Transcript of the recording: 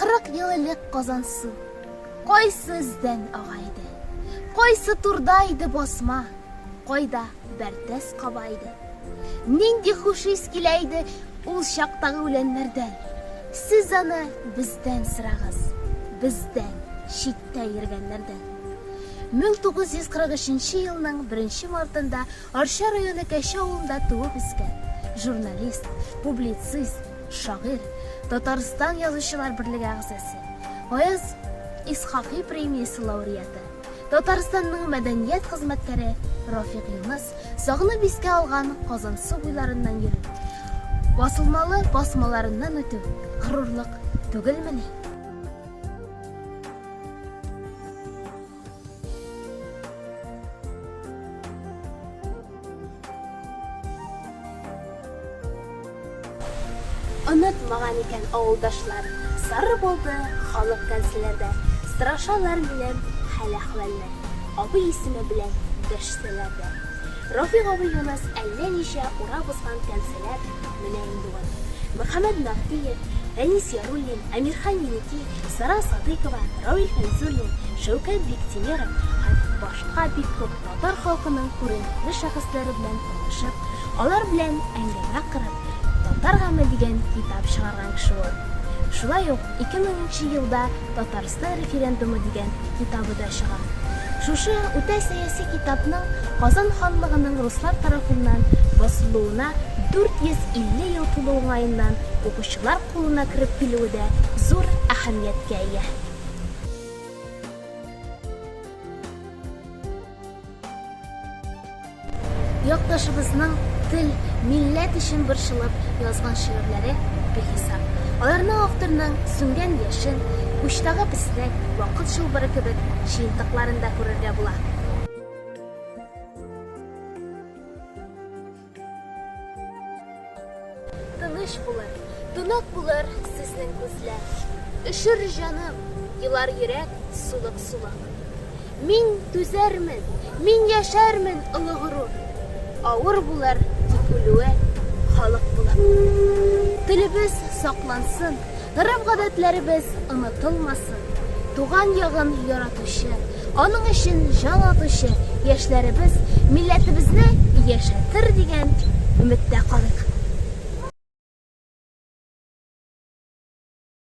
40 ел элек Казансу, кайсы эздән агайды, кайсы турдайды басма, кайда бәртәс кабайды. Нинди хуш ис киләйде ул чактагы үләннәрдән. Сез аны бездән сырагыз, бездән читтә йөргәннәрдән. 1943 елның 1 мартында Арча районы Кәче авылында туып үскән журналист, публицист, шагыйрь, Татарстан язучылар берлеге әгъзасы, Аяз Исхакый премиясе лауреаты, Татарстанның мәдәният хезмәткәре Рафик Юныс сагынып искә алган Казансу буйларыннан йөрү, басылмалы басмаларыннан үтү горурлык түгелмени? Онытмаган икән авылдашлар, сары булды халык кәнселәрдә, сырашалар белән хәл әхвәлне, абый исеме белән дәшсәләрдә. Рафик абый Юныс әллә ничә ура бозган кәнселәр менә инде ул. Мөхәммәд Нафтиев, Рәнис Яруллин, Әмирхан Еники, Сара Садыкова, Равил Фәнзуллин, Шәүкәт Биктимеров һәм башка бик күп татар халкының күренекле шәхесләре белән танышып, алар белән әңгәмә корып, Татар гаме дигән китап чыгарган кеше ул. Шулай ук 2000 елда Татарстан референдумы дигән китабы да чыга. Шушы үтә сәяси китапның Казан ханлыгының руслар тарафыннан басылуына 450 ел тулу уңаеннан укучылар кулына кереп килүе дә зур әһәмияткә ия. Якташыбызның тел, милләт өчен борчылып язган шигырьләре бихисап. Аларның авторның сүнгән яшен, учтагы песлек, вакыт шулбыры кебек чыйнтыкларында күрергә була. Тыныч булыр, тунак булыр сезнең күзләр. Өшер җаным, елар йөрәк сулык-сулык. Мин түзәрмен, мин яшәрмен олы горур. Авыр булыр тик үлүе халык булып. Телебез саклансын, гореф-гадәтләребез онытылмасын. Туган ягын яратучы, аның өчен җан атучы яшьләребез милләтебезне яшәтер дигән өметтә калыйк.